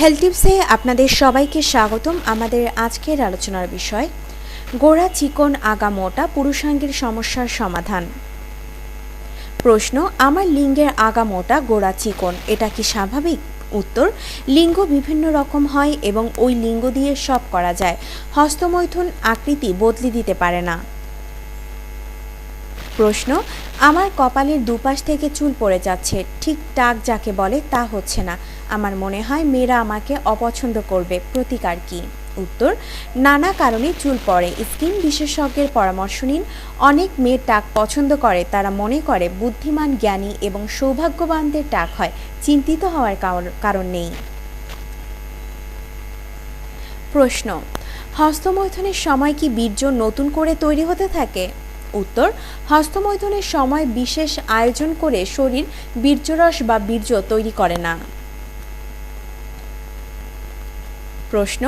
Health টিপসে আপনাদের সবাইকে স্বাগতম। আমাদের আজকের আলোচনার বিষয় গোড়া চিকন আগা মোটা পুরুষাঙ্গের সমস্যার সমাধান। প্রশ্ন, আমার লিঙ্গের আগা মোটা গোড়া চিকন, এটা কি স্বাভাবিক? উত্তর, লিঙ্গ বিভিন্ন রকম হয় এবং ওই লিঙ্গ দিয়ে সব করা যায়। হস্তমৈথুন আকৃতি বদলে দিতে পারে না। প্রশ্ন, আমার কপালের দুপাশ থেকে চুল পড়ে যাচ্ছে, ঠিক টাক যাকে বলে তা হচ্ছে না। আমার মনে হয় মেয়েরা আমাকে অপছন্দ করবে, প্রতিকার কি? উত্তর, নানা কারণে চুল পড়ে। স্কিন বিশেষজ্ঞের পরামর্শ নিন। অনেক মেয়ে টাক পছন্দ করে, তারা মনে করে বুদ্ধিমান, জ্ঞানী এবং সৌভাগ্যবানদের টাক হয়। চিন্তিত হওয়ার কারণ নেই। প্রশ্ন, হস্তমৈথুনের সময় কি বীর্য নতুন করে তৈরি হতে থাকে? উত্তর, হস্তমৈথুনের সময় বিশেষ আয়োজন করে শরীর বীর্যরস বা বীর্য তৈরি করে না। প্রশ্ন,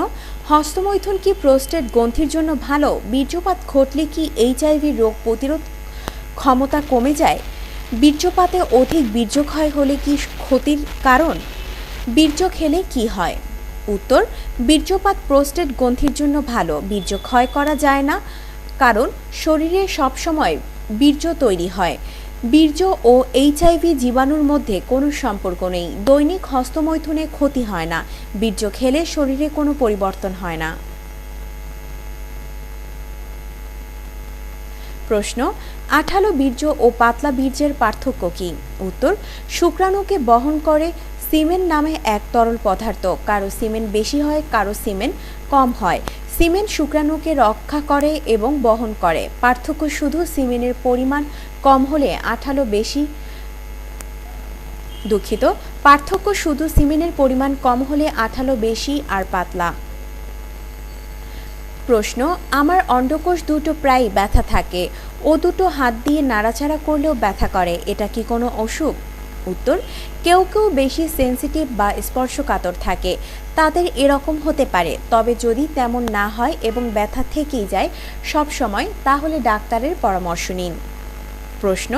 হস্তমৈথুন কি প্রোস্টেট গ্রন্থির জন্য ভালো? বীর্যপাত ঘটলে কি HIV রোগ প্রতিরোধ ক্ষমতা কমে যায়? বীর্যপাতে অধিক বীর্যক্ষয় হলে কি ক্ষতির কারণ? বীর্য খেলে কি হয়? উত্তর, বীর্যপাত প্রোস্টেট গ্রন্থির জন্য ভালো। বীর্য ক্ষয় করা যায় না, কারণ শরীরে সবসময় বীর্য তৈরি হয়। বীর্য ও HIV জীবাণুর মধ্যে কোনো সম্পর্ক নেই। দৈনিক হস্তমৈথুনে ক্ষতি হয় না। বীর্য খেলে শরীরে কোনো পরিবর্তন হয় না। প্রশ্ন, আঠালো বীর্য ও পাতলা বীর্যের পার্থক্য কী? উত্তর, শুক্রাণুকে বহন করে সিমেন নামে এক তরল পদার্থ। কারো সিমেন বেশি হয়, কারো সিমেন কম হয়। সিমেন শুক্রাণুকে রক্ষা করে এবং বহন করে। পার্থক্য শুধু সিমেনের পরিমাণ কম হলে আঠালো বেশি পার্থক্য শুধু সিমেনের পরিমাণ কম হলে আঠালো বেশি আর পাতলা। প্রশ্ন, আমার অন্ডকোষ দুটো প্রায় ব্যথা থাকে, ও দুটো হাত দিয়ে নাড়াচাড়া করলেও ব্যথা করে, এটা কি কোনো অসুখ? উত্তর, কেউ কেউ বেশি সেন্সিটিভ বা স্পর্শকাতর থাকে, তাদের এরকম হতে পারে। তবে যদি তেমন না হয় এবং ব্যথা থেকেই যায় সব সময়, তাহলে ডাক্তারের পরামর্শ নিন। প্রশ্ন,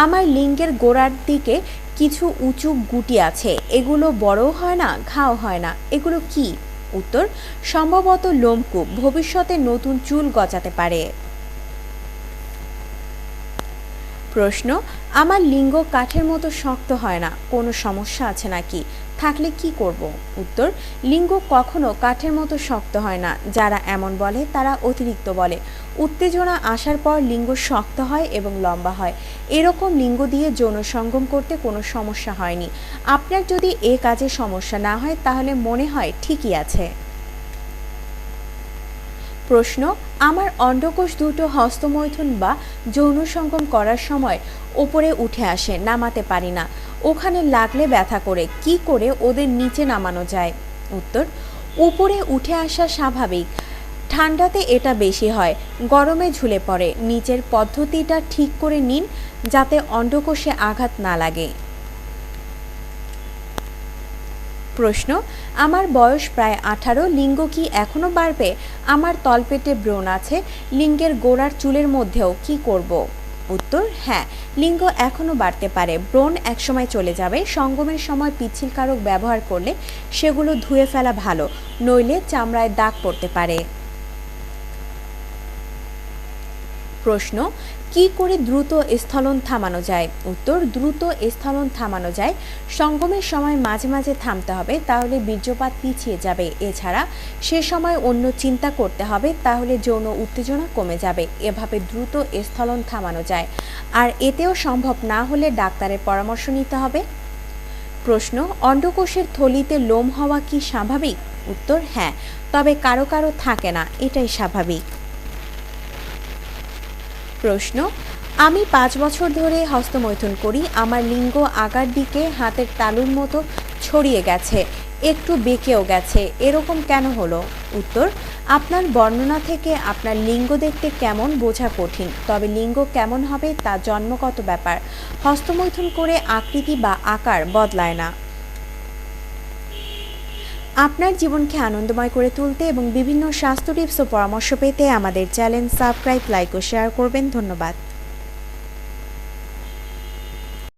আমার লিঙ্গের গোড়ার দিকে কিছু উঁচু গুটি আছে, এগুলো বড়ও হয় না, ঘাও হয় না, এগুলো কি? উত্তর, সম্ভবত লোমকূপ, ভবিষ্যতে নতুন চুল গজাতে পারে। প্রশ্ন, আমার লিঙ্গ কাঠের মতো শক্ত হয় না, কোনো সমস্যা আছে নাকি? থাকলে কি করব? উত্তর, লিঙ্গ কখনো কাঠের মতো শক্ত হয় না। যারা এমন বলে তারা অতিরিক্ত বলে। উত্তেজনা আসার পর লিঙ্গ শক্ত হয় এবং লম্বা হয়। এরকম লিঙ্গ দিয়ে যৌন সঙ্গম করতে কোনো সমস্যা হয়নি। আপনার যদি এ কাজে সমস্যা না হয় তাহলে মনে হয় ঠিকই আছে। প্রশ্ন, আমার অন্ডকোষ দুটো হস্তমৈথুন বা যৌন সঙ্গম করার সময় ওপরে উঠে আসে, নামাতে পারি না। ওখানে লাগলে ব্যথা করে, কি করে ওদের নিচে নামানো যায়? উত্তর, উপরে উঠে আসা স্বাভাবিক, ঠান্ডাতে এটা বেশি হয়, গরমে ঝুলে পড়ে। নিচের পদ্ধতিটা ঠিক করে নিন যাতে অন্ডকোষে আঘাত না লাগে। প্রশ্ন, আমার বয়স প্রায় 18, লিঙ্গ কি এখনো বাড়বে? আমার তলপেটে ব্রণ আছে, লিঙ্গের গোড়ার চুলের মধ্যেও, কি করব? উত্তর, হ্যাঁ, লিঙ্গ এখনো বাড়তে পারে। ব্রণ একসময় চলে যাবে। সঙ্গমের সময় পিচ্ছিলকারক ব্যবহার করলে সেগুলো ধুয়ে ফেলা ভালো, নইলে চামড়ায় দাগ পড়তে পারে। প্রশ্ন, কি করে দ্রুত স্খলন থামানো যায়? উত্তর, দ্রুত স্খলন থামানো যায়। সঙ্গমের সময় মাঝে মাঝে থামতে হবে, তাহলে বীর্যপাত পিছিয়ে যাবে। এছাড়া সে সময় অন্য চিন্তা করতে হবে, তাহলে যৌন উত্তেজনা কমে যাবে। এভাবে দ্রুত স্খলন থামানো যায়। আর এতেও সম্ভব না হলে ডাক্তারের পরামর্শ নিতে হবে। প্রশ্ন, অন্ডকোষের থলিতে লোম হওয়া কি স্বাভাবিক? উত্তর, হ্যাঁ, তবে কারো কারো থাকে না, এটাই স্বাভাবিক। প্রশ্ন, আমি 5 বছর ধরে হস্তমৈথুন করি, আমার লিঙ্গ আগার দিকে হাতের তালুর মতো ছড়িয়ে গেছে, একটু বেঁকেও গেছে, এরকম কেন হলো? উত্তর, আপনার বর্ণনা থেকে আপনার লিঙ্গ দেখতে কেমন বোঝা কঠিন, তবে লিঙ্গ কেমন হবে তা জন্মগত ব্যাপার। হস্তমৈথুন করে আকৃতি বা আকার বদলায় না। আপনার জীবনকে আনন্দময় করে তুলতে এবং বিভিন্ন স্বাস্থ্য টিপস ও পরামর্শ পেতে আমাদের চ্যানেল সাবস্ক্রাইব, লাইক ও শেয়ার করবেন। ধন্যবাদ।